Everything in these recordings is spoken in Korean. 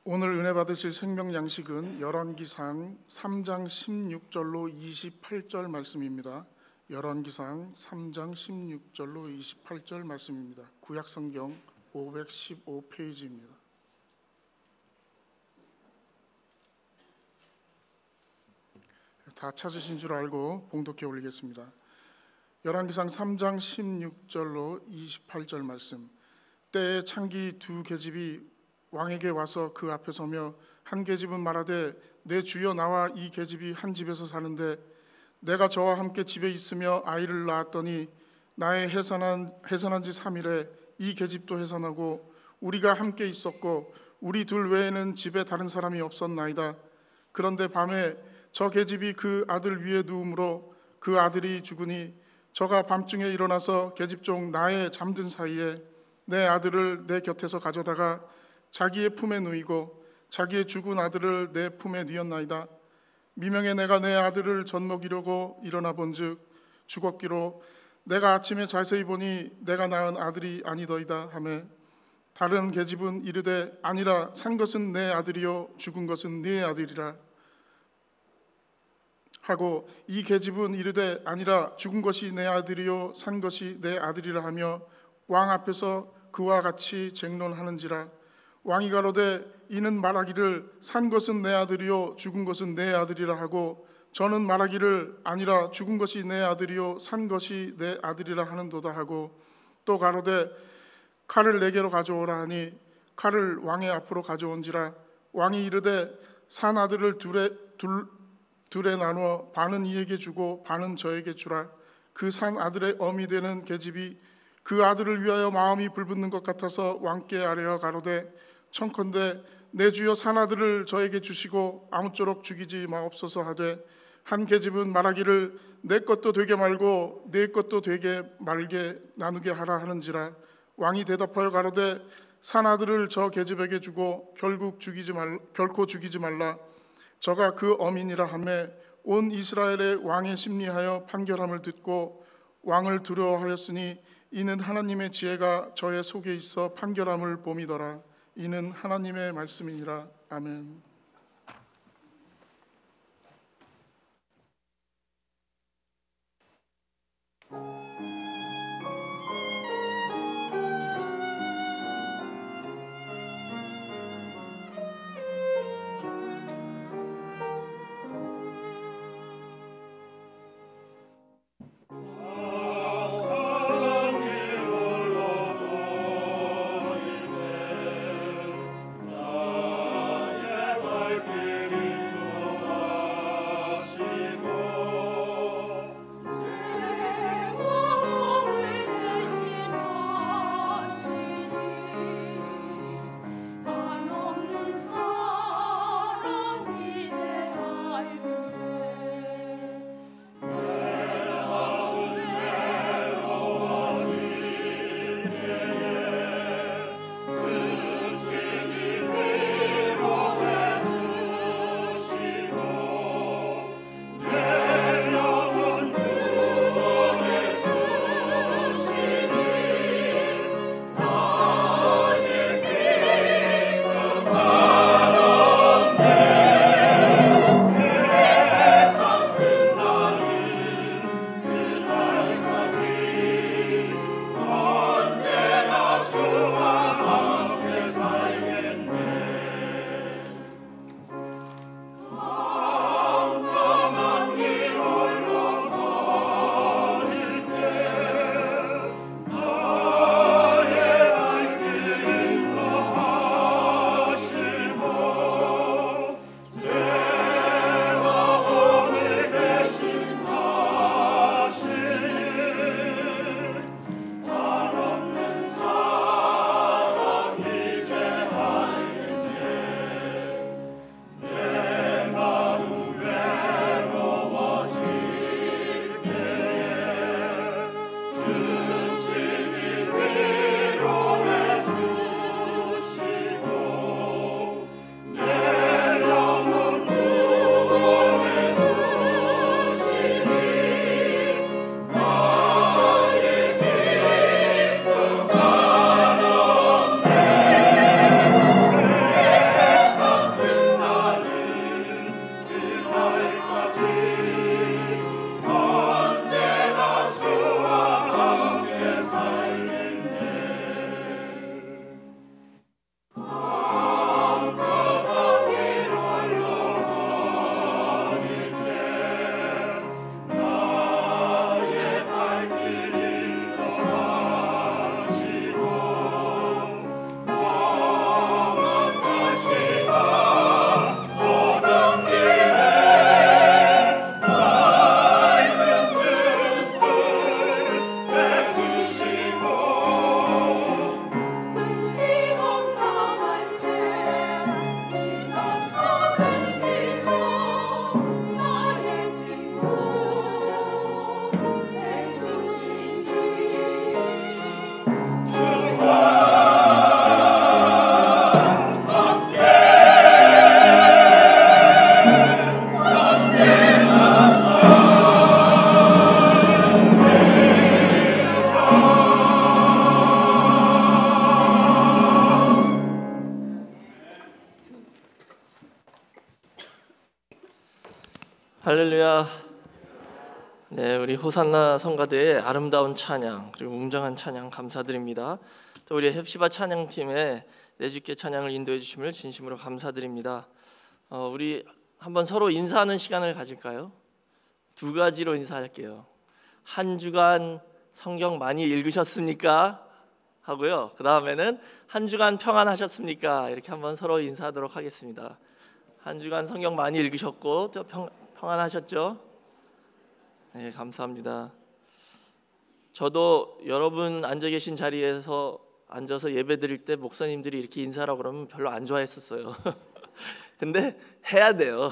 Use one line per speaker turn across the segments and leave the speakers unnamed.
오늘 은혜 받으실 생명 양식은 열왕기상 3장 16절로 28절 말씀입니다. 열왕기상 3장 16절로 28절 말씀입니다. 구약 성경 515페이지입니다. 다 찾으신 줄 알고 봉독해 올리겠습니다. 열왕기상 3장 16절로 28절 말씀. 때에 창기 두 계집이 왕에게 와서 그 앞에 서며 한 계집은 말하되 내 주여 나와 이 계집이 한 집에서 사는데 내가 저와 함께 집에 있으며 아이를 낳았더니 나의 해산한 지 3일에 이 계집도 해산하고 우리가 함께 있었고 우리 둘 외에는 집에 다른 사람이 없었나이다. 그런데 밤에 저 계집이 그 아들 위에 누움으로 그 아들이 죽으니 저가 밤중에 일어나서 계집종 나의 잠든 사이에 내 아들을 내 곁에서 가져다가 자기의 품에 누이고 자기의 죽은 아들을 내 품에 누였나이다. 미명에 내가 내 아들을 젖먹이려고 일어나 본즉 죽었기로 내가 아침에 자세히 보니 내가 낳은 아들이 아니더이다 하매 다른 계집은 이르되 아니라 산 것은 내 아들이요 죽은 것은 네 아들이라 하고 이 계집은 이르되 아니라 죽은 것이 내 아들이요 산 것이 내 아들이라 하며 왕 앞에서 그와 같이 쟁론하는지라. 왕이 가로되 이는 말하기를 산 것은 내 아들이요 죽은 것은 내 아들이라 하고 저는 말하기를 아니라 죽은 것이 내 아들이요 산 것이 내 아들이라 하는도다 하고 또 가로되 칼을 내게로 가져오라 하니 칼을 왕의 앞으로 가져온지라. 왕이 이르되 산 아들을 둘에 나누어 반은 이에게 주고 반은 저에게 주라. 그 산 아들의 어미 되는 계집이 그 아들을 위하여 마음이 불붙는 것 같아서 왕께 아뢰어 가로되 청컨대 내 주여 산 아들을 저에게 주시고 아무쪼록 죽이지 마옵소서 하되 한 계집은 말하기를 내 것도 되게 말고 네 것도 되게 말게 나누게 하라 하는지라. 왕이 대답하여 가로되 산 아들을 저 계집에게 주고 결코 죽이지 말라. 저가 그 어민이라 하매 온 이스라엘의 왕의 심리하여 판결함을 듣고 왕을 두려워하였으니 이는 하나님의 지혜가 저의 속에 있어 판결함을 봄이더라. 이는 하나님의 말씀이니라. 아멘.
할렐루야. 네, 우리 호산나 성가대의 아름다운 찬양 그리고 웅장한 찬양 감사드립니다. 또 우리 헵시바 찬양팀에 내주께 찬양을 인도해 주심을 진심으로 감사드립니다. 우리 한번 서로 인사하는 시간을 가질까요? 두 가지로 인사할게요. 한 주간 성경 많이 읽으셨습니까? 하고요. 그 다음에는 한 주간 평안하셨습니까? 이렇게 한번 서로 인사하도록 하겠습니다. 한 주간 성경 많이 읽으셨고 또 평안하셨죠? 네, 감사합니다. 저도 여러분 앉아 계신 자리에서 앉아서 예배 드릴 때 목사님들이 이렇게 인사하라고 그러면 별로 안 좋아했었어요. 근데 해야 돼요.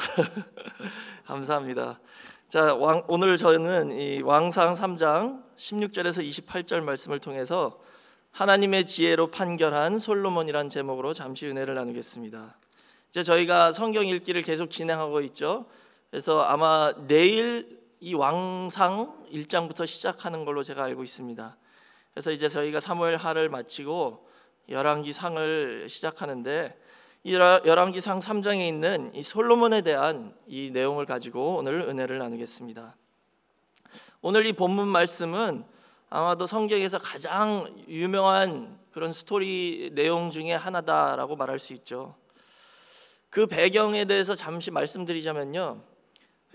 감사합니다. 자, 오늘 저는 이 왕상 3장 16절에서 28절 말씀을 통해서 하나님의 지혜로 판결한 솔로몬이란 제목으로 잠시 은혜를 나누겠습니다. 이제 저희가 성경 읽기를 계속 진행하고 있죠. 그래서 아마 내일 이 왕상 1장부터 시작하는 걸로 제가 알고 있습니다. 그래서 이제 저희가 사무엘 하를 마치고 열왕기 상을 시작하는데 이 열왕기 상 3장에 있는 이 솔로몬에 대한 이 내용을 가지고 오늘 은혜를 나누겠습니다. 오늘 이 본문 말씀은 아마도 성경에서 가장 유명한 그런 스토리 내용 중에 하나다라고 말할 수 있죠. 그 배경에 대해서 잠시 말씀드리자면요,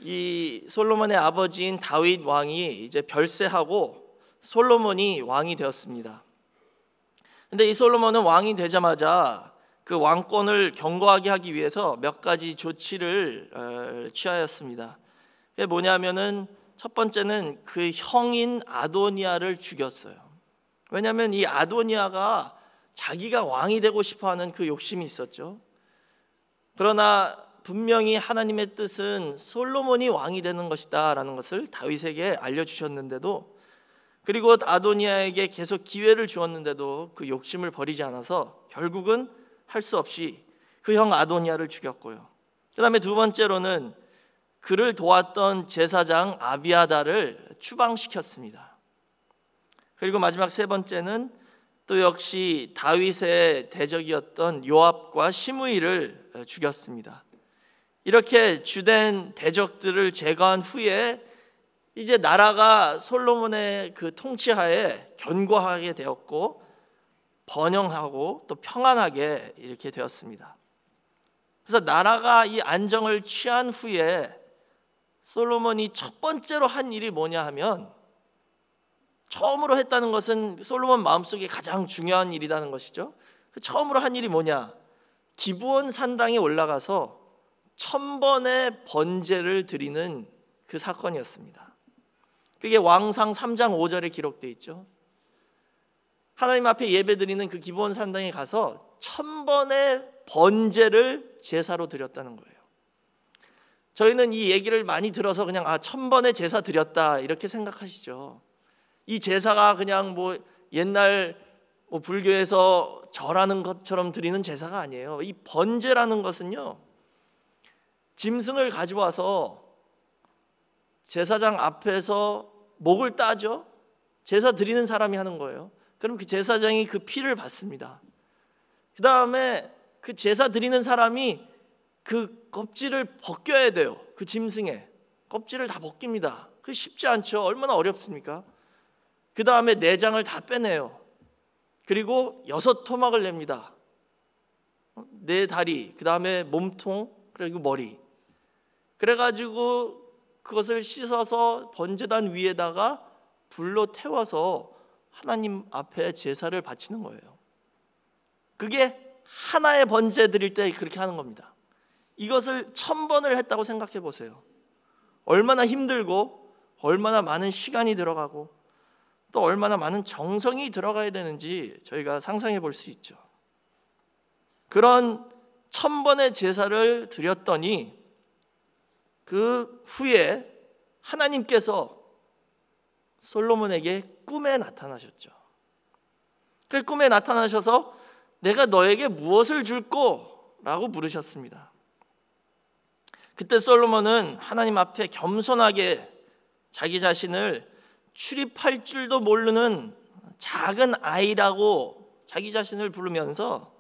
이 솔로몬의 아버지인 다윗 왕이 이제 별세하고 솔로몬이 왕이 되었습니다. 근데 이 솔로몬은 왕이 되자마자 그 왕권을 견고하게 하기 위해서 몇 가지 조치를 취하였습니다. 그게 뭐냐면은 첫 번째는 그 형인 아도니아를 죽였어요. 왜냐하면 이 아도니아가 자기가 왕이 되고 싶어하는 그 욕심이 있었죠. 그러나 분명히 하나님의 뜻은 솔로몬이 왕이 되는 것이다 라는 것을 다윗에게 알려주셨는데도, 그리고 아도니아에게 계속 기회를 주었는데도 그 욕심을 버리지 않아서 결국은 할 수 없이 그 형 아도니아를 죽였고요. 그 다음에 두 번째로는 그를 도왔던 제사장 아비아다를 추방시켰습니다. 그리고 마지막 세 번째는 또 역시 다윗의 대적이었던 요압과 시므이를 죽였습니다. 이렇게 주된 대적들을 제거한 후에 이제 나라가 솔로몬의 그 통치하에 견고하게 되었고 번영하고 또 평안하게 이렇게 되었습니다. 그래서 나라가 이 안정을 취한 후에 솔로몬이 첫 번째로 한 일이 뭐냐 하면, 처음으로 했다는 것은 솔로몬 마음속에 가장 중요한 일이라는 것이죠. 처음으로 한 일이 뭐냐? 기브온 산당에 올라가서 1000번의 번제를 드리는 그 사건이었습니다. 그게 왕상 3장 5절에 기록되어 있죠. 하나님 앞에 예배드리는 그 기브온 산당에 가서 1000번의 번제를 제사로 드렸다는 거예요. 저희는 이 얘기를 많이 들어서 그냥 1000번의 제사 드렸다 이렇게 생각하시죠. 이 제사가 그냥 뭐 옛날 불교에서 절하는 것처럼 드리는 제사가 아니에요. 이 번제라는 것은요, 짐승을 가져와서 제사장 앞에서 목을 따죠. 제사 드리는 사람이 하는 거예요. 그럼 그 제사장이 그 피를 받습니다. 그 다음에 그 제사 드리는 사람이 그 껍질을 벗겨야 돼요. 그 짐승의 껍질을 다 벗깁니다. 그게 쉽지 않죠. 얼마나 어렵습니까? 그 다음에 내장을 다 빼내요. 그리고 6토막을 냅니다. 네 다리, 그 다음에 몸통, 그리고 머리. 그래가지고 그것을 씻어서 번제단 위에다가 불로 태워서 하나님 앞에 제사를 바치는 거예요. 그게 하나의 번제 드릴 때 그렇게 하는 겁니다. 이것을 1000번을 했다고 생각해 보세요. 얼마나 힘들고 얼마나 많은 시간이 들어가고 또 얼마나 많은 정성이 들어가야 되는지 저희가 상상해 볼 수 있죠. 그런 1000번의 제사를 드렸더니 그 후에 하나님께서 솔로몬에게 꿈에 나타나셨죠. 그 꿈에 나타나셔서 내가 너에게 무엇을 줄꼬? 라고 물으셨습니다. 그때 솔로몬은 하나님 앞에 겸손하게 자기 자신을 출입할 줄도 모르는 작은 아이라고 자기 자신을 부르면서,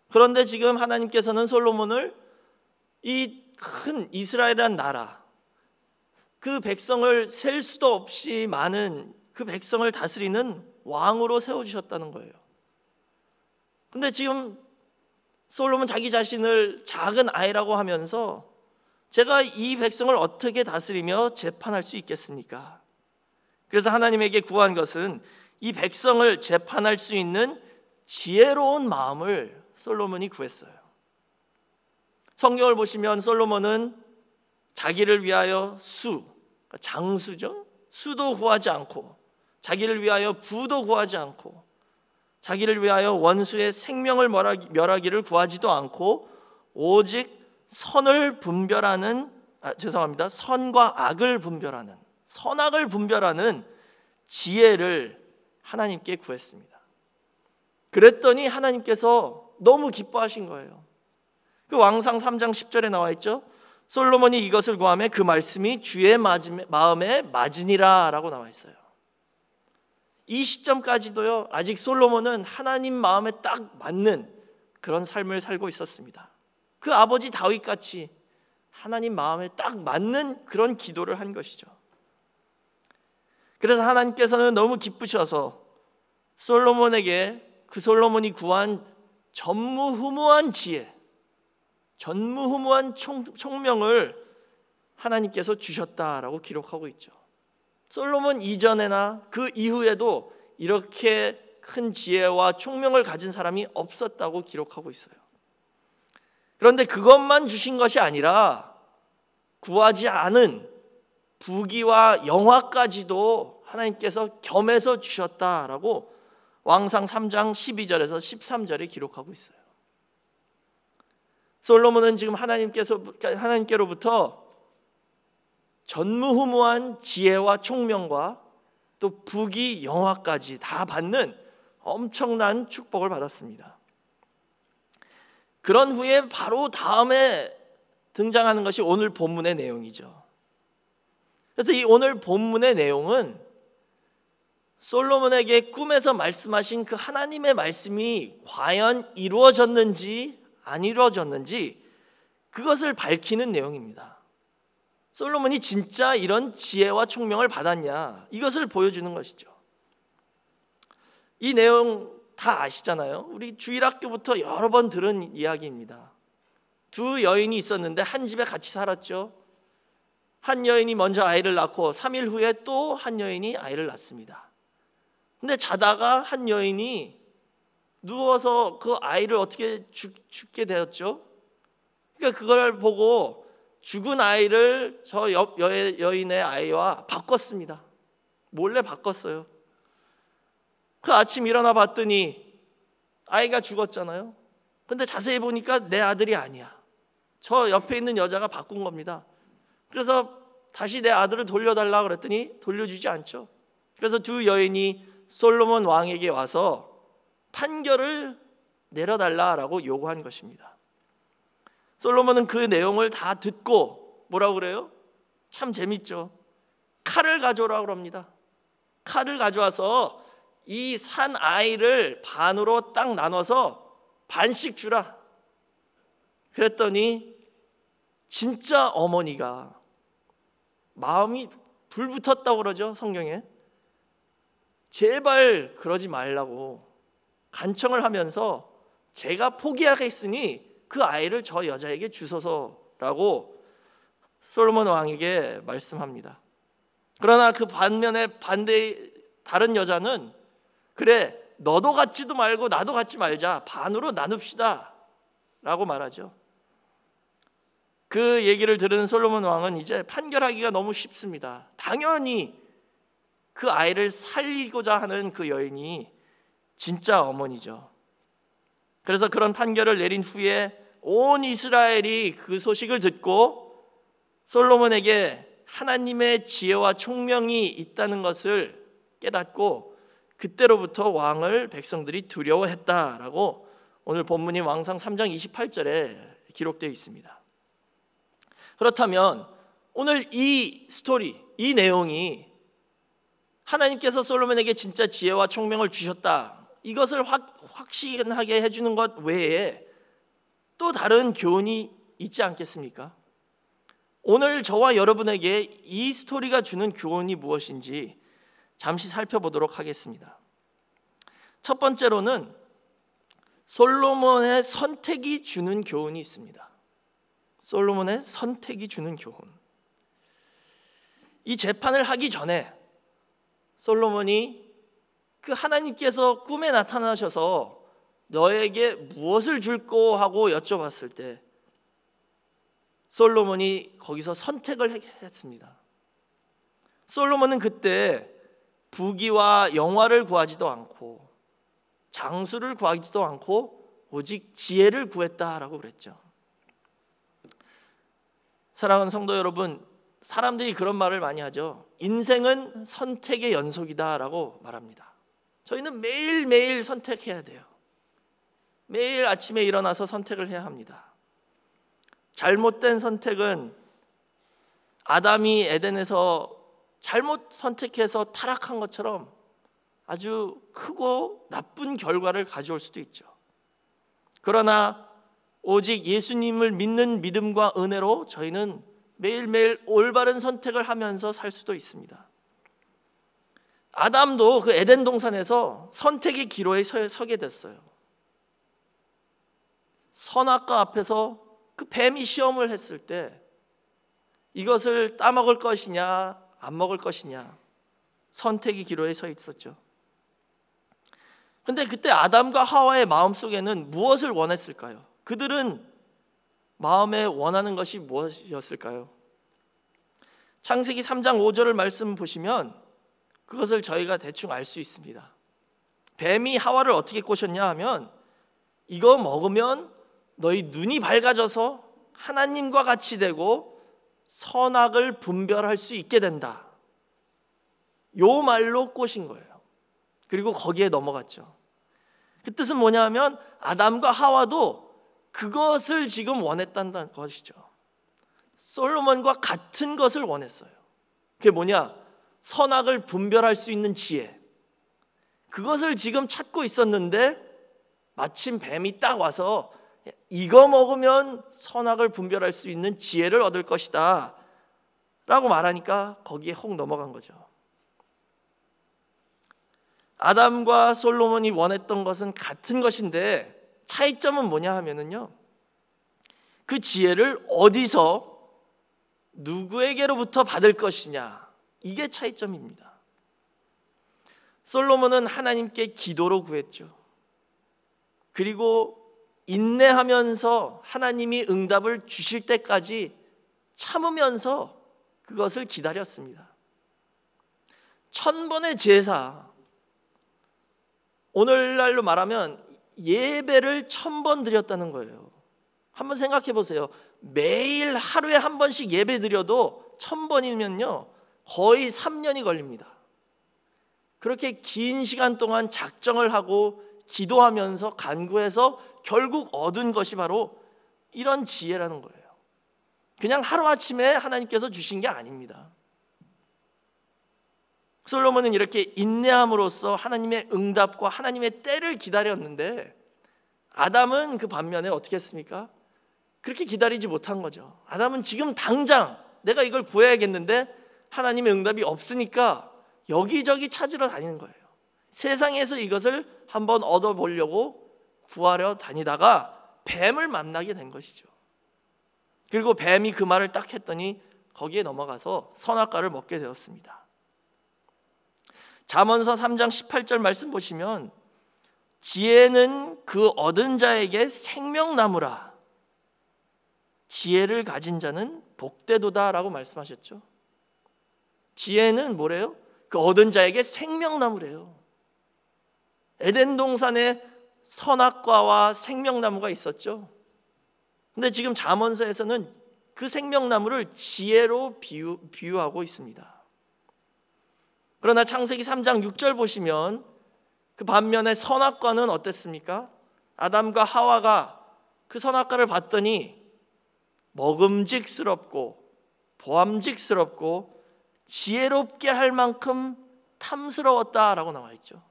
그런데 지금 하나님께서는 솔로몬을 이 큰 이스라엘이라는 나라, 그 백성을 셀 수도 없이 많은 그 백성을 다스리는 왕으로 세워주셨다는 거예요. 근데 지금 솔로몬 자기 자신을 작은 아이라고 하면서 제가 이 백성을 어떻게 다스리며 재판할 수 있겠습니까? 그래서 하나님에게 구한 것은 이 백성을 재판할 수 있는 지혜로운 마음을 솔로몬이 구했어요. 성경을 보시면 솔로몬은 자기를 위하여 장수죠. 수도 구하지 않고, 자기를 위하여 부도 구하지 않고, 자기를 위하여 원수의 생명을 멸하기를 구하지도 않고, 오직 선과 악을 분별하는, 선악을 분별하는 지혜를 하나님께 구했습니다. 그랬더니 하나님께서 너무 기뻐하신 거예요. 그 왕상 3장 10절에 나와 있죠. 솔로몬이 이것을 구하매 그 말씀이 주의 마음에 맞으니라 라고 나와 있어요. 이 시점까지도요, 아직 솔로몬은 하나님 마음에 딱 맞는 그런 삶을 살고 있었습니다. 그 아버지 다윗같이 하나님 마음에 딱 맞는 그런 기도를 한 것이죠. 그래서 하나님께서는 너무 기쁘셔서 솔로몬에게 그 솔로몬이 구한 전무후무한 지혜, 전무후무한 총명을 하나님께서 주셨다라고 기록하고 있죠. 솔로몬 이전에나 그 이후에도 이렇게 큰 지혜와 총명을 가진 사람이 없었다고 기록하고 있어요. 그런데 그것만 주신 것이 아니라 구하지 않은 부귀와 영화까지도 하나님께서 겸해서 주셨다라고 왕상 3장 12절에서 13절에 기록하고 있어요. 솔로몬은 지금 하나님께로부터 전무후무한 지혜와 총명과 또 부귀 영화까지 다 받는 엄청난 축복을 받았습니다. 그런 후에 바로 다음에 등장하는 것이 오늘 본문의 내용이죠. 그래서 이 오늘 본문의 내용은 솔로몬에게 꿈에서 말씀하신 그 하나님의 말씀이 과연 이루어졌는지 안 이루어졌는지 그것을 밝히는 내용입니다. 솔로몬이 진짜 이런 지혜와 총명을 받았냐, 이것을 보여주는 것이죠. 이 내용 다 아시잖아요. 우리 주일학교부터 여러 번 들은 이야기입니다. 두 여인이 있었는데 한 집에 같이 살았죠. 한 여인이 먼저 아이를 낳고 3일 후에 또 한 여인이 아이를 낳습니다. 근데 자다가 한 여인이 누워서 그 아이를 어떻게 죽게 되었죠? 그러니까 그걸 보고 죽은 아이를 저 옆 여인의 아이와 바꿨습니다. 몰래 바꿨어요. 그 아침 일어나 봤더니 아이가 죽었잖아요. 근데 자세히 보니까 내 아들이 아니야. 저 옆에 있는 여자가 바꾼 겁니다. 그래서 다시 내 아들을 돌려달라 그랬더니 돌려주지 않죠. 그래서 두 여인이 솔로몬 왕에게 와서 판결을 내려달라라고 요구한 것입니다. 솔로몬은 그 내용을 다 듣고 뭐라고 그래요? 참 재밌죠. 칼을 가져오라고 합니다. 칼을 가져와서 이 산 아이를 반으로 딱 나눠서 반씩 주라. 그랬더니 진짜 어머니가 마음이 불붙었다고 그러죠, 성경에. 제발 그러지 말라고 간청을 하면서 제가 포기하겠으니 그 아이를 저 여자에게 주소서라고 솔로몬 왕에게 말씀합니다. 그러나 그 반면에 다른 여자는 그래, 너도 갖지도 말고 나도 갖지 말자, 반으로 나눕시다 라고 말하죠. 그 얘기를 들은 솔로몬 왕은 이제 판결하기가 너무 쉽습니다. 당연히 그 아이를 살리고자 하는 그 여인이 진짜 어머니죠. 그래서 그런 판결을 내린 후에 온 이스라엘이 그 소식을 듣고 솔로몬에게 하나님의 지혜와 총명이 있다는 것을 깨닫고 그때로부터 왕을 백성들이 두려워했다라고 오늘 본문인 왕상 3장 28절에 기록되어 있습니다. 그렇다면 오늘 이 스토리, 이 내용이 하나님께서 솔로몬에게 진짜 지혜와 총명을 주셨다, 이것을 확신하게 해주는 것 외에 또 다른 교훈이 있지 않겠습니까? 오늘 저와 여러분에게 이 스토리가 주는 교훈이 무엇인지 잠시 살펴보도록 하겠습니다. 첫 번째로는 솔로몬의 선택이 주는 교훈이 있습니다. 솔로몬의 선택이 주는 교훈. 이 재판을 하기 전에 솔로몬이 그 하나님께서 꿈에 나타나셔서 너에게 무엇을 줄꼬 하고 여쭤봤을 때 솔로몬이 거기서 선택을 했습니다. 솔로몬은 그때 부귀와 영화를 구하지도 않고 장수를 구하지도 않고 오직 지혜를 구했다라고 그랬죠. 사랑하는 성도 여러분, 사람들이 그런 말을 많이 하죠. 인생은 선택의 연속이다라고 말합니다. 저희는 매일매일 선택해야 돼요. 매일 아침에 일어나서 선택을 해야 합니다. 잘못된 선택은 아담이 에덴에서 잘못 선택해서 타락한 것처럼 아주 크고 나쁜 결과를 가져올 수도 있죠. 그러나 오직 예수님을 믿는 믿음과 은혜로 저희는 매일매일 올바른 선택을 하면서 살 수도 있습니다. 아담도 그 에덴 동산에서 선택의 기로에 서게 됐어요. 선악과 앞에서 그 뱀이 시험을 했을 때 이것을 따먹을 것이냐 안 먹을 것이냐 선택의 기로에 서 있었죠. 근데 그때 아담과 하와의 마음속에는 무엇을 원했을까요? 그들은 마음에 원하는 것이 무엇이었을까요? 창세기 3장 5절을 말씀 보시면 그것을 저희가 대충 알 수 있습니다. 뱀이 하와를 어떻게 꼬셨냐 하면 이거 먹으면 너희 눈이 밝아져서 하나님과 같이 되고 선악을 분별할 수 있게 된다. 요 말로 꼬신 거예요. 그리고 거기에 넘어갔죠. 그 뜻은 뭐냐 하면 아담과 하와도 그것을 지금 원했다는 것이죠. 솔로몬과 같은 것을 원했어요. 그게 뭐냐? 선악을 분별할 수 있는 지혜. 그것을 지금 찾고 있었는데 마침 뱀이 딱 와서 이거 먹으면 선악을 분별할 수 있는 지혜를 얻을 것이다 라고 말하니까 거기에 혹 넘어간 거죠. 아담과 솔로몬이 원했던 것은 같은 것인데 차이점은 뭐냐 하면은요, 그 지혜를 어디서 누구에게로부터 받을 것이냐, 이게 차이점입니다. 솔로몬은 하나님께 기도로 구했죠. 그리고 인내하면서 하나님이 응답을 주실 때까지 참으면서 그것을 기다렸습니다. 1000번의 제사, 오늘날로 말하면 예배를 1000번 드렸다는 거예요. 한번 생각해 보세요. 매일 하루에 한 번씩 예배 드려도 1000번이면요 거의 3년이 걸립니다. 그렇게 긴 시간 동안 작정을 하고 기도하면서 간구해서 결국 얻은 것이 바로 이런 지혜라는 거예요. 그냥 하루아침에 하나님께서 주신 게 아닙니다. 솔로몬은 이렇게 인내함으로써 하나님의 응답과 하나님의 때를 기다렸는데 아담은 그 반면에 어떻게 했습니까? 그렇게 기다리지 못한 거죠. 아담은 지금 당장 내가 이걸 구해야겠는데 하나님의 응답이 없으니까 여기저기 찾으러 다니는 거예요. 세상에서 이것을 한번 얻어보려고 구하려 다니다가 뱀을 만나게 된 것이죠. 그리고 뱀이 그 말을 딱 했더니 거기에 넘어가서 선악과를 먹게 되었습니다. 잠언서 3장 18절 말씀 보시면 지혜는 그 얻은 자에게 생명나무라 지혜를 가진 자는 복되도다 라고 말씀하셨죠. 지혜는 뭐래요? 그 얻은 자에게 생명나무래요. 에덴 동산에 선악과와 생명나무가 있었죠. 근데 지금 잠언서에서는 그 생명나무를 지혜로 비유하고 있습니다. 그러나 창세기 3장 6절 보시면 그 반면에 선악과는 어땠습니까? 아담과 하와가 그 선악과를 봤더니 먹음직스럽고 보암직스럽고 지혜롭게 할 만큼 탐스러웠다라고 나와 있죠.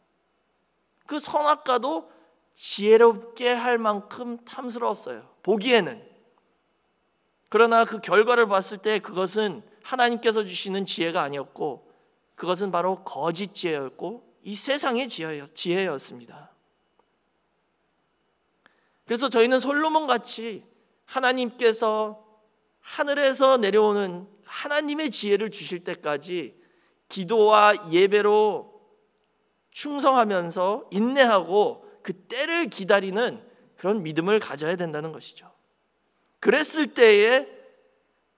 그 선악과도 지혜롭게 할 만큼 탐스러웠어요. 보기에는. 그러나 그 결과를 봤을 때 그것은 하나님께서 주시는 지혜가 아니었고 그것은 바로 거짓 지혜였고 이 세상의 지혜였습니다. 그래서 저희는 솔로몬 같이 하나님께서 하늘에서 내려오는 하나님의 지혜를 주실 때까지 기도와 예배로 충성하면서 인내하고 그 때를 기다리는 그런 믿음을 가져야 된다는 것이죠. 그랬을 때에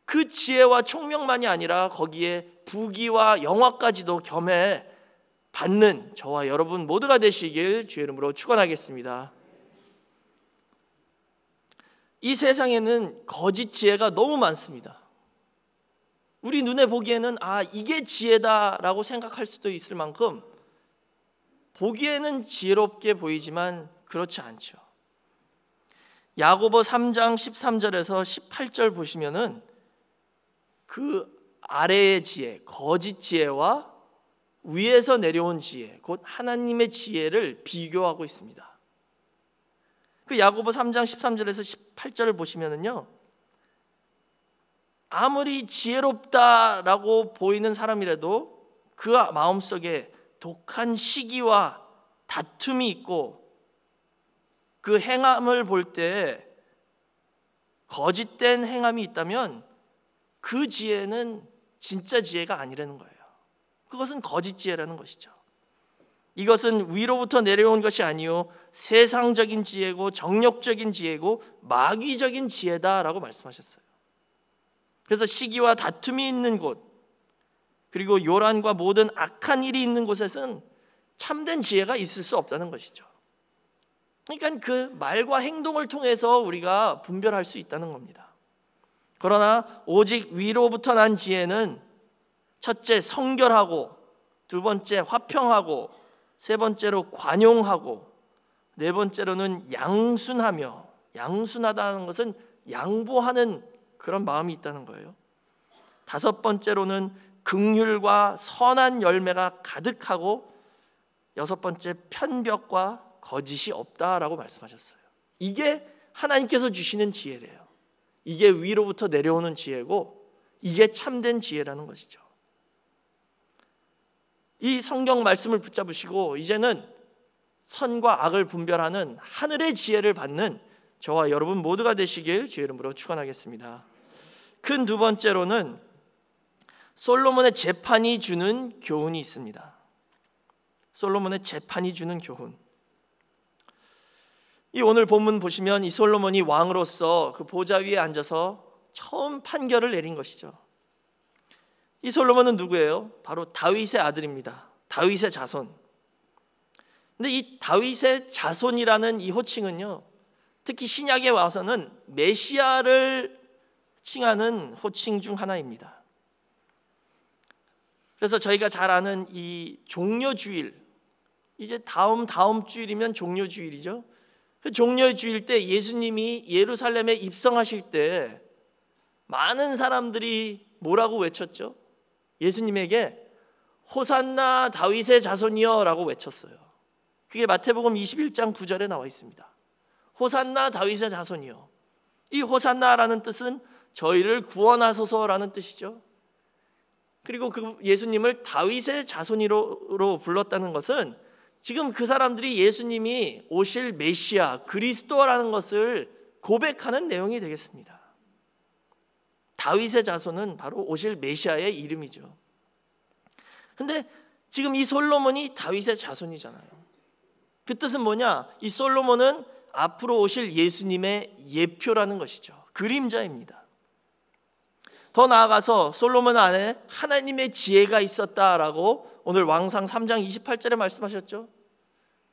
그 지혜와 총명만이 아니라 거기에 부귀와 영화까지도 겸해 받는 저와 여러분 모두가 되시길 주의 이름으로 축원하겠습니다. 이 세상에는 거짓 지혜가 너무 많습니다. 우리 눈에 보기에는 이게 지혜다라고 생각할 수도 있을 만큼 보기에는 지혜롭게 보이지만 그렇지 않죠. 야고보 3장 13절에서 18절 보시면은 그 아래의 지혜, 거짓 지혜와 위에서 내려온 지혜, 곧 하나님의 지혜를 비교하고 있습니다. 그 야고보 3장 13절에서 18절을 보시면은요, 아무리 지혜롭다라고 보이는 사람이라도 그 마음속에 독한 시기와 다툼이 있고 그 행함을 볼 때 거짓된 행함이 있다면 그 지혜는 진짜 지혜가 아니라는 거예요. 그것은 거짓 지혜라는 것이죠. 이것은 위로부터 내려온 것이 아니요 세상적인 지혜고 정욕적인 지혜고 마귀적인 지혜다라고 말씀하셨어요. 그래서 시기와 다툼이 있는 곳, 그리고 요란과 모든 악한 일이 있는 곳에서는 참된 지혜가 있을 수 없다는 것이죠. 그러니까 그 말과 행동을 통해서 우리가 분별할 수 있다는 겁니다. 그러나 오직 위로부터 난 지혜는 첫째 성결하고, 두 번째 화평하고, 세 번째로 관용하고, 네 번째로는 양순하며, 양순하다는 것은 양보하는 그런 마음이 있다는 거예요. 다섯 번째로는 긍휼과 선한 열매가 가득하고, 여섯 번째 편벽과 거짓이 없다라고 말씀하셨어요. 이게 하나님께서 주시는 지혜래요. 이게 위로부터 내려오는 지혜고 이게 참된 지혜라는 것이죠. 이 성경 말씀을 붙잡으시고 이제는 선과 악을 분별하는 하늘의 지혜를 받는 저와 여러분 모두가 되시길 주의 이름으로 축원하겠습니다. 큰 두 번째로는 솔로몬의 재판이 주는 교훈이 있습니다. 솔로몬의 재판이 주는 교훈. 이 오늘 본문 보시면 이 솔로몬이 왕으로서 그 보좌 위에 앉아서 처음 판결을 내린 것이죠. 이 솔로몬은 누구예요? 바로 다윗의 아들입니다. 다윗의 자손. 근데 이 다윗의 자손이라는 이 호칭은요, 특히 신약에 와서는 메시아를 칭하는 호칭 중 하나입니다. 그래서 저희가 잘 아는 이 종려주일, 이제 다음 주일이면 종려주일이죠. 그 종려주일 때 예수님이 예루살렘에 입성하실 때 많은 사람들이 뭐라고 외쳤죠? 예수님에게 호산나 다윗의 자손이여 라고 외쳤어요. 그게 마태복음 21장 9절에 나와 있습니다. 호산나 다윗의 자손이여. 이 호산나라는 뜻은 저희를 구원하소서라는 뜻이죠. 그리고 그 예수님을 다윗의 자손으로 불렀다는 것은 지금 그 사람들이 예수님이 오실 메시아 그리스도라는 것을 고백하는 내용이 되겠습니다. 다윗의 자손은 바로 오실 메시아의 이름이죠. 근데 지금 이 솔로몬이 다윗의 자손이잖아요. 그 뜻은 뭐냐? 이 솔로몬은 앞으로 오실 예수님의 예표라는 것이죠. 그림자입니다. 더 나아가서 솔로몬 안에 하나님의 지혜가 있었다라고 오늘 왕상 3장 28절에 말씀하셨죠.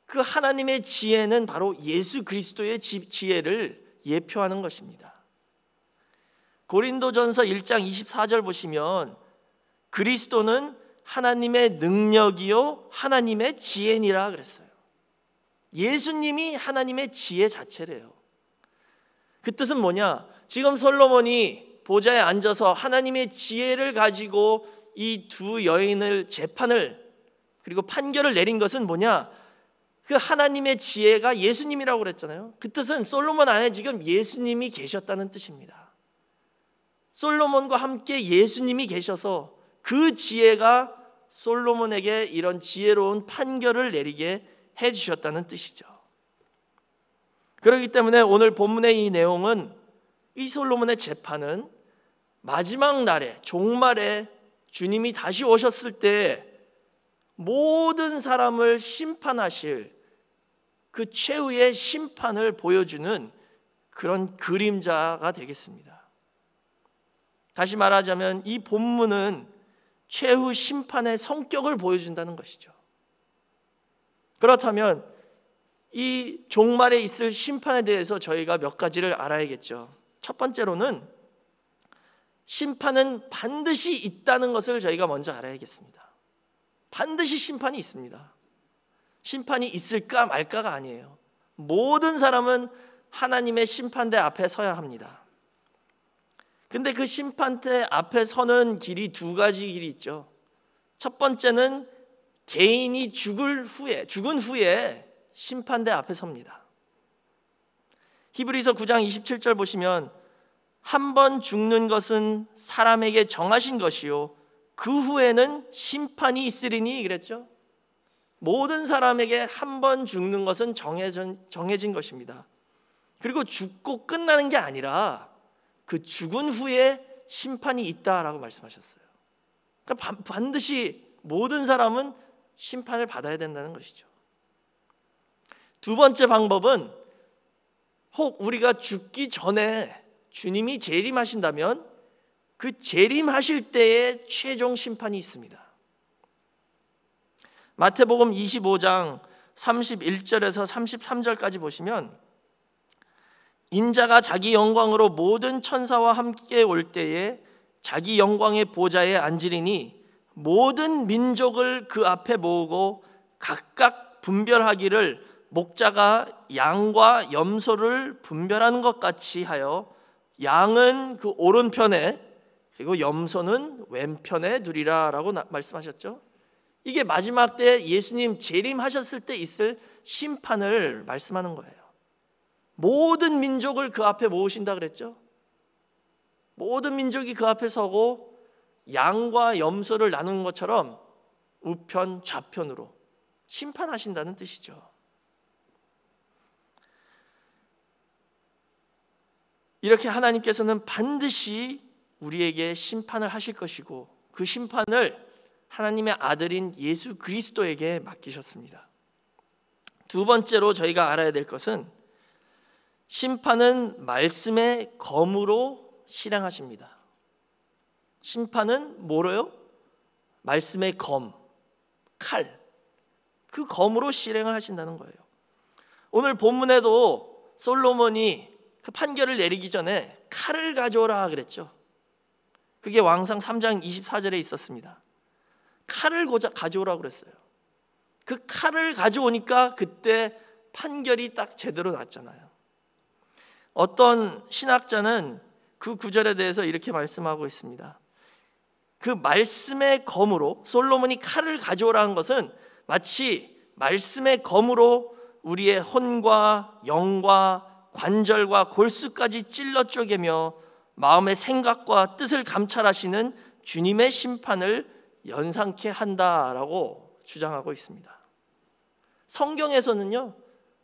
그 하나님의 지혜는 바로 예수 그리스도의 지혜를 예표하는 것입니다. 고린도전서 1장 24절 보시면 그리스도는 하나님의 능력이요 하나님의 지혜니라 그랬어요. 예수님이 하나님의 지혜 자체래요. 그 뜻은 뭐냐? 지금 솔로몬이 보좌에 앉아서 하나님의 지혜를 가지고 이 두 여인을 재판을 그리고 판결을 내린 것은 뭐냐? 그 하나님의 지혜가 예수님이라고 그랬잖아요. 그 뜻은 솔로몬 안에 지금 예수님이 계셨다는 뜻입니다. 솔로몬과 함께 예수님이 계셔서 그 지혜가 솔로몬에게 이런 지혜로운 판결을 내리게 해주셨다는 뜻이죠. 그렇기 때문에 오늘 본문의 이 내용은, 이 솔로몬의 재판은 마지막 날에, 종말에 주님이 다시 오셨을 때 모든 사람을 심판하실 그 최후의 심판을 보여주는 그런 그림자가 되겠습니다. 다시 말하자면 이 본문은 최후 심판의 성격을 보여준다는 것이죠. 그렇다면 이 종말에 있을 심판에 대해서 저희가 몇 가지를 알아야겠죠. 첫 번째로는 심판은 반드시 있다는 것을 저희가 먼저 알아야겠습니다. 반드시 심판이 있습니다. 심판이 있을까 말까가 아니에요. 모든 사람은 하나님의 심판대 앞에 서야 합니다. 근데 그 심판대 앞에 서는 길이 두 가지 길이 있죠. 첫 번째는 개인이 죽은 후에 심판대 앞에 섭니다. 히브리서 9장 27절 보시면 한 번 죽는 것은 사람에게 정하신 것이요 그 후에는 심판이 있으리니 그랬죠. 모든 사람에게 한 번 죽는 것은 정해진 것입니다. 그리고 죽고 끝나는 게 아니라 그 죽은 후에 심판이 있다라고 말씀하셨어요. 그러니까 반드시 모든 사람은 심판을 받아야 된다는 것이죠. 두 번째 방법은 혹 우리가 죽기 전에 주님이 재림하신다면 그 재림하실 때의 최종 심판이 있습니다. 마태복음 25장 31절에서 33절까지 보시면 인자가 자기 영광으로 모든 천사와 함께 올 때에 자기 영광의 보좌에 앉으리니 모든 민족을 그 앞에 모으고 각각 분별하기를 목자가 양과 염소를 분별하는 것 같이 하여 양은 그 오른편에 그리고 염소는 왼편에 두리라 라고 말씀하셨죠. 이게 마지막 때 예수님 재림하셨을 때 있을 심판을 말씀하는 거예요. 모든 민족을 그 앞에 모으신다 그랬죠. 모든 민족이 그 앞에 서고 양과 염소를 나누는 것처럼 우편 좌편으로 심판하신다는 뜻이죠. 이렇게 하나님께서는 반드시 우리에게 심판을 하실 것이고 그 심판을 하나님의 아들인 예수 그리스도에게 맡기셨습니다. 두 번째로 저희가 알아야 될 것은 심판은 말씀의 검으로 실행하십니다. 심판은 뭐로요? 말씀의 검, 칼, 그 검으로 실행을 하신다는 거예요. 오늘 본문에도 솔로몬이 그 판결을 내리기 전에 칼을 가져오라 그랬죠. 그게 왕상 3장 24절에 있었습니다. 칼을 가져오라고 그랬어요. 그 칼을 가져오니까 그때 판결이 딱 제대로 났잖아요. 어떤 신학자는 그 구절에 대해서 이렇게 말씀하고 있습니다. 그 말씀의 검으로 솔로몬이 칼을 가져오라는 것은 마치 말씀의 검으로 우리의 혼과 영과 관절과 골수까지 찔러 쪼개며 마음의 생각과 뜻을 감찰하시는 주님의 심판을 연상케 한다라고 주장하고 있습니다. 성경에서는요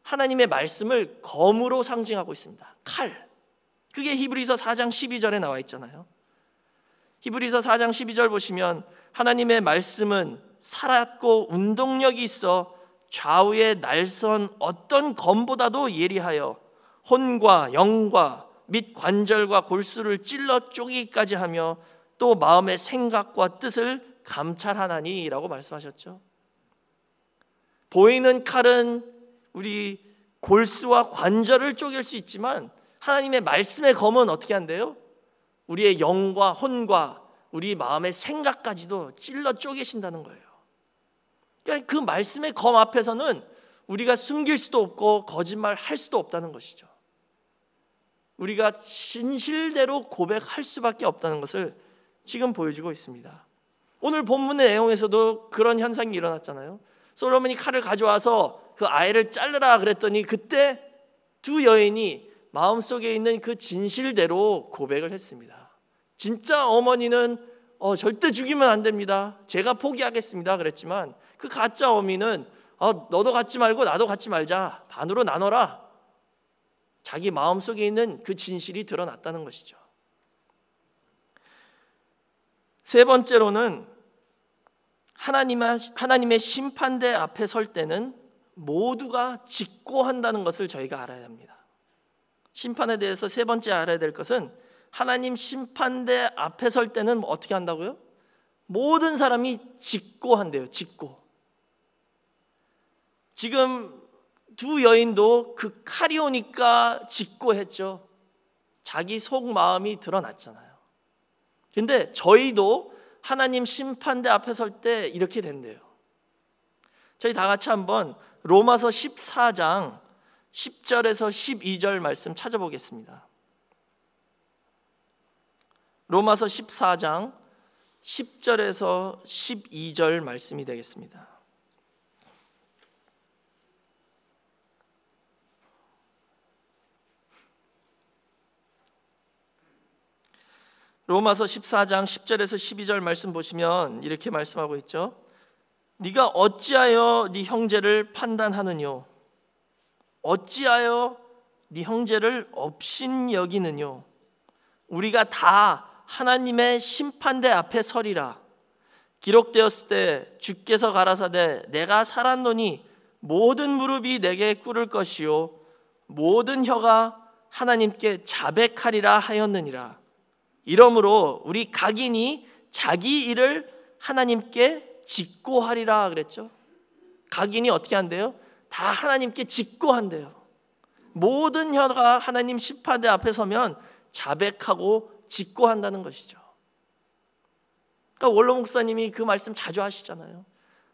하나님의 말씀을 검으로 상징하고 있습니다. 칼. 그게 히브리서 4장 12절에 나와 있잖아요. 히브리서 4장 12절 보시면 하나님의 말씀은 살았고 운동력이 있어 좌우의 날선 어떤 검보다도 예리하여 혼과 영과 및 관절과 골수를 찔러 쪼개기까지 하며 또 마음의 생각과 뜻을 감찰하나니 라고 말씀하셨죠. 보이는 칼은 우리 골수와 관절을 쪼갤 수 있지만 하나님의 말씀의 검은 어떻게 한대요? 우리의 영과 혼과 우리 마음의 생각까지도 찔러 쪼개신다는 거예요. 그러니까 그 말씀의 검 앞에서는 우리가 숨길 수도 없고 거짓말할 수도 없다는 것이죠. 우리가 진실대로 고백할 수밖에 없다는 것을 지금 보여주고 있습니다. 오늘 본문의 내용에서도 그런 현상이 일어났잖아요. 솔로몬이 칼을 가져와서 그 아이를 자르라 그랬더니 그때 두 여인이 마음속에 있는 그 진실대로 고백을 했습니다. 진짜 어머니는 절대 죽이면 안 됩니다, 제가 포기하겠습니다 그랬지만, 그 가짜 어미는 너도 갖지 말고 나도 갖지 말자, 반으로 나눠라. 자기 마음속에 있는 그 진실이 드러났다는 것이죠. 세 번째로는 하나님의 심판대 앞에 설 때는 모두가 직고한다는 것을 저희가 알아야 합니다. 심판에 대해서 세 번째 알아야 될 것은, 하나님 심판대 앞에 설 때는 어떻게 한다고요? 모든 사람이 직고한대요. 직고. 지금 두 여인도 그 칼이 오니까 직고했죠. 자기 속마음이 드러났잖아요. 근데 저희도 하나님 심판대 앞에 설 때 이렇게 된대요. 저희 다 같이 한번 로마서 14장 10절에서 12절 말씀 찾아보겠습니다. 로마서 14장 10절에서 12절 말씀이 되겠습니다. 로마서 14장 10절에서 12절 말씀 보시면 이렇게 말씀하고 있죠. 네가 어찌하여 네 형제를 판단하느뇨? 어찌하여 네 형제를 업신여기느뇨? 우리가 다 하나님의 심판대 앞에 서리라. 기록되었을 때 주께서 가라사대 내가 살았노니 모든 무릎이 내게 꿇을 것이요 모든 혀가 하나님께 자백하리라 하였느니라. 이러므로 우리 각인이 자기 일을 하나님께 직고하리라 그랬죠. 각인이 어떻게 한대요? 다 하나님께 직고한대요. 모든 혀가 하나님 심판대 앞에 서면 자백하고 직고한다는 것이죠. 그러니까 원로 목사님이 그 말씀 자주 하시잖아요.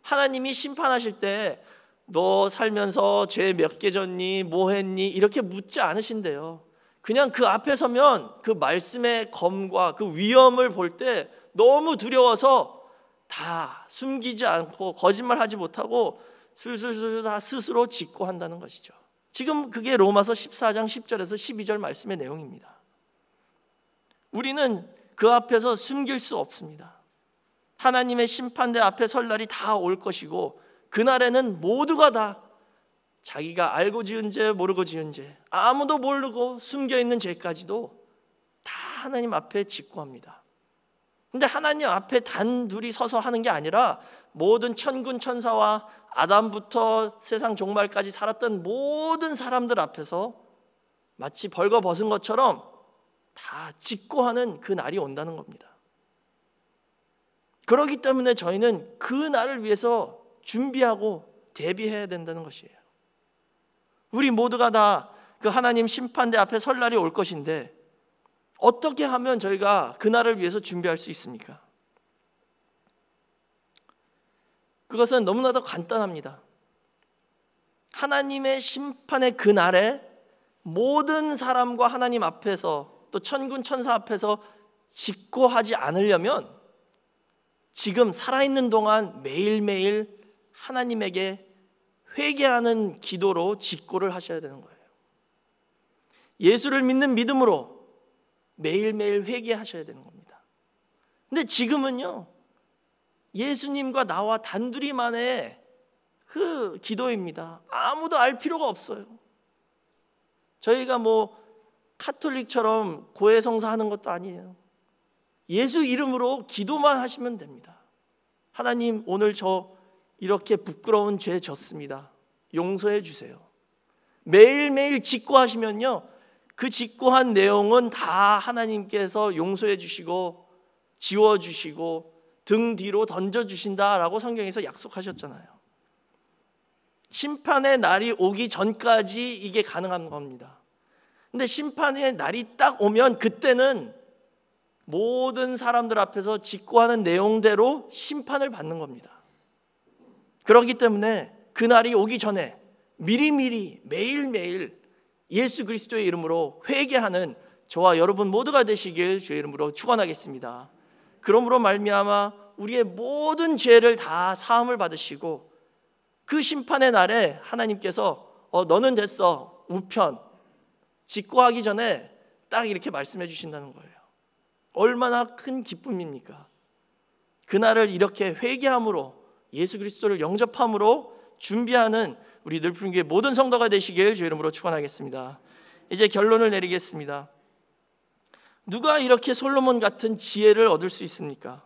하나님이 심판하실 때 너 살면서 죄 몇 개 졌니? 뭐 했니? 이렇게 묻지 않으신대요. 그냥 그 앞에 서면 그 말씀의 검과 그 위험을 볼 때 너무 두려워서 다 숨기지 않고 거짓말하지 못하고 술술술 다 스스로 직고한다는 것이죠. 지금 그게 로마서 14장 10절에서 12절 말씀의 내용입니다. 우리는 그 앞에서 숨길 수 없습니다. 하나님의 심판대 앞에 설 날이 다 올 것이고, 그날에는 모두가 다 자기가 알고 지은 죄 모르고 지은 죄, 아무도 모르고 숨겨있는 죄까지도 다 하나님 앞에 직고합니다. 근데 하나님 앞에 단둘이 서서 하는 게 아니라 모든 천군 천사와 아담부터 세상 종말까지 살았던 모든 사람들 앞에서 마치 벌거벗은 것처럼 다 직고하는 그 날이 온다는 겁니다. 그렇기 때문에 저희는 그 날을 위해서 준비하고 대비해야 된다는 것이에요. 우리 모두가 다 그 하나님 심판대 앞에 설 날이 올 것인데, 어떻게 하면 저희가 그 날을 위해서 준비할 수 있습니까? 그것은 너무나도 간단합니다. 하나님의 심판의 그 날에 모든 사람과 하나님 앞에서 또 천군 천사 앞에서 직고하지 않으려면 지금 살아있는 동안 매일매일 하나님에게 회개하는 기도로 직고를 하셔야 되는 거예요. 예수를 믿는 믿음으로 매일매일 회개하셔야 되는 겁니다. 근데 지금은요, 예수님과 나와 단둘이만의 그 기도입니다. 아무도 알 필요가 없어요. 저희가 뭐 카톨릭처럼 고해성사 하는 것도 아니에요. 예수 이름으로 기도만 하시면 됩니다. 하나님, 오늘 저 이렇게 부끄러운 죄 졌습니다. 용서해 주세요. 매일매일 직고하시면요, 그 직고한 내용은 다 하나님께서 용서해 주시고 지워주시고 등 뒤로 던져주신다라고 성경에서 약속하셨잖아요. 심판의 날이 오기 전까지 이게 가능한 겁니다. 근데 심판의 날이 딱 오면 그때는 모든 사람들 앞에서 직고하는 내용대로 심판을 받는 겁니다. 그렇기 때문에 그 날이 오기 전에 미리미리 매일매일 예수 그리스도의 이름으로 회개하는 저와 여러분 모두가 되시길 주의 이름으로 축원하겠습니다. 그러므로 말미암아 우리의 모든 죄를 다 사함을 받으시고, 그 심판의 날에 하나님께서 너는 됐어, 우편, 직고하기 전에 딱 이렇게 말씀해 주신다는 거예요. 얼마나 큰 기쁨입니까? 그날을 이렇게 회개함으로 예수 그리스도를 영접함으로 준비하는 우리 늘푸른교회 모든 성도가 되시길 주의 이름으로 축원하겠습니다. 이제 결론을 내리겠습니다. 누가 이렇게 솔로몬 같은 지혜를 얻을 수 있습니까?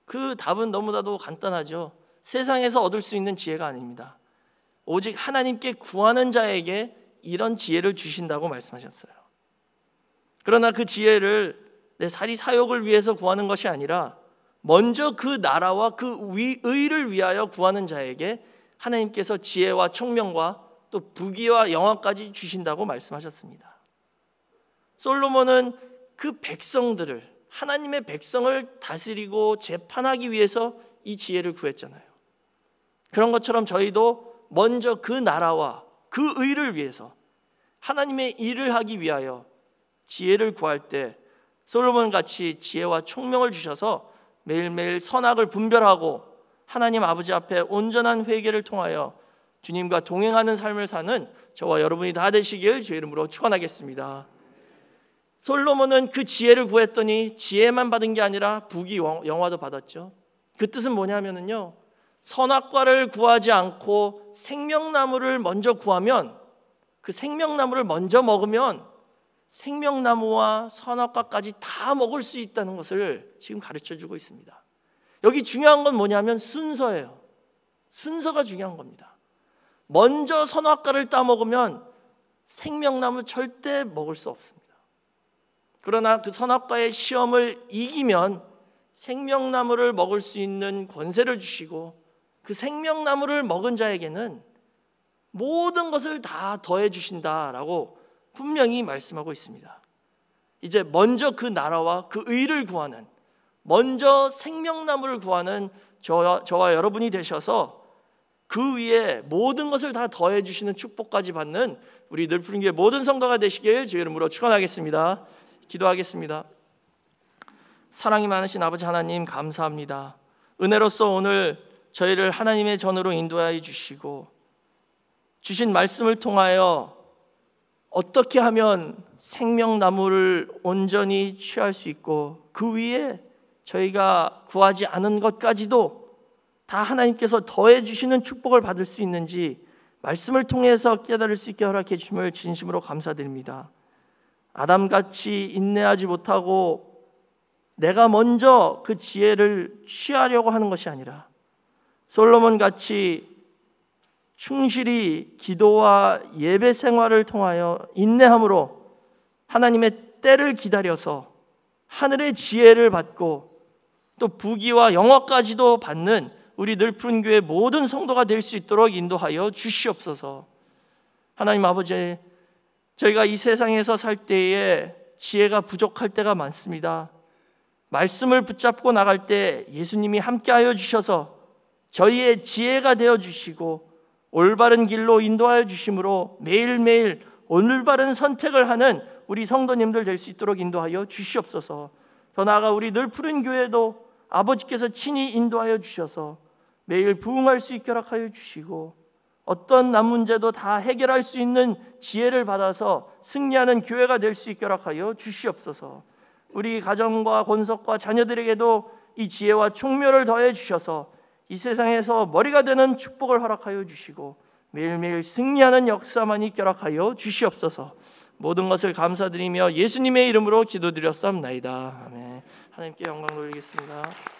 그 답은 너무나도 간단하죠. 세상에서 얻을 수 있는 지혜가 아닙니다. 오직 하나님께 구하는 자에게 이런 지혜를 주신다고 말씀하셨어요. 그러나 그 지혜를 내 사리 사욕을 위해서 구하는 것이 아니라 먼저 그 나라와 그 의를 위하여 구하는 자에게 하나님께서 지혜와 총명과 또 부귀와 영화까지 주신다고 말씀하셨습니다. 솔로몬은 그 백성들을, 하나님의 백성을 다스리고 재판하기 위해서 이 지혜를 구했잖아요. 그런 것처럼 저희도 먼저 그 나라와 그 의를 위해서 하나님의 일을 하기 위하여 지혜를 구할 때 솔로몬 같이 지혜와 총명을 주셔서 매일매일 선악을 분별하고 하나님 아버지 앞에 온전한 회개를 통하여 주님과 동행하는 삶을 사는 저와 여러분이 다 되시길 주의 이름으로 축원하겠습니다. 솔로몬은 그 지혜를 구했더니 지혜만 받은 게 아니라 부귀 영화도 받았죠. 그 뜻은 뭐냐면요, 선악과를 구하지 않고 생명나무를 먼저 구하면, 그 생명나무를 먼저 먹으면 생명나무와 선악과까지 다 먹을 수 있다는 것을 지금 가르쳐주고 있습니다. 여기 중요한 건 뭐냐면 순서예요. 순서가 중요한 겁니다. 먼저 선악과를 따먹으면 생명나무 절대 먹을 수 없습니다. 그러나 그 선악과의 시험을 이기면 생명나무를 먹을 수 있는 권세를 주시고 그 생명나무를 먹은 자에게는 모든 것을 다 더해 주신다라고 분명히 말씀하고 있습니다. 이제 먼저 그 나라와 그 의를 구하는, 먼저 생명나무를 구하는 저와 여러분이 되셔서 그 위에 모든 것을 다 더해 주시는 축복까지 받는 우리 늘푸른교회 모든 성도가 되시길 주의 이름으로 축원하겠습니다. 기도하겠습니다. 사랑이 많으신 아버지 하나님, 감사합니다. 은혜로서 오늘 저희를 하나님의 전으로 인도하여 주시고 주신 말씀을 통하여 어떻게 하면 생명나무를 온전히 취할 수 있고 그 위에 저희가 구하지 않은 것까지도 다 하나님께서 더해 주시는 축복을 받을 수 있는지 말씀을 통해서 깨달을 수 있게 허락해 주심을 진심으로 감사드립니다. 아담같이 인내하지 못하고 내가 먼저 그 지혜를 취하려고 하는 것이 아니라 솔로몬같이 충실히 기도와 예배 생활을 통하여 인내함으로 하나님의 때를 기다려서 하늘의 지혜를 받고 또 부귀와 영화까지도 받는 우리 늘푸른교회 모든 성도가 될 수 있도록 인도하여 주시옵소서. 하나님 아버지, 저희가 이 세상에서 살 때에 지혜가 부족할 때가 많습니다. 말씀을 붙잡고 나갈 때 예수님이 함께하여 주셔서 저희의 지혜가 되어 주시고 올바른 길로 인도하여 주심으로 매일매일 올바른 선택을 하는 우리 성도님들 될 수 있도록 인도하여 주시옵소서. 더 나아가 우리 늘푸른 교회도 아버지께서 친히 인도하여 주셔서 매일 부응할 수 있게 허락하여 주시고 어떤 남 문제도 다 해결할 수 있는 지혜를 받아서 승리하는 교회가 될 수 있게 허락하여 주시옵소서. 우리 가정과 권속과 자녀들에게도 이 지혜와 총명을 더해 주셔서 이 세상에서 머리가 되는 축복을 허락하여 주시고 매일매일 승리하는 역사만 있게 허락하여 주시옵소서. 모든 것을 감사드리며 예수님의 이름으로 기도드렸사옵나이다. 아멘. 하나님께 영광 돌리겠습니다.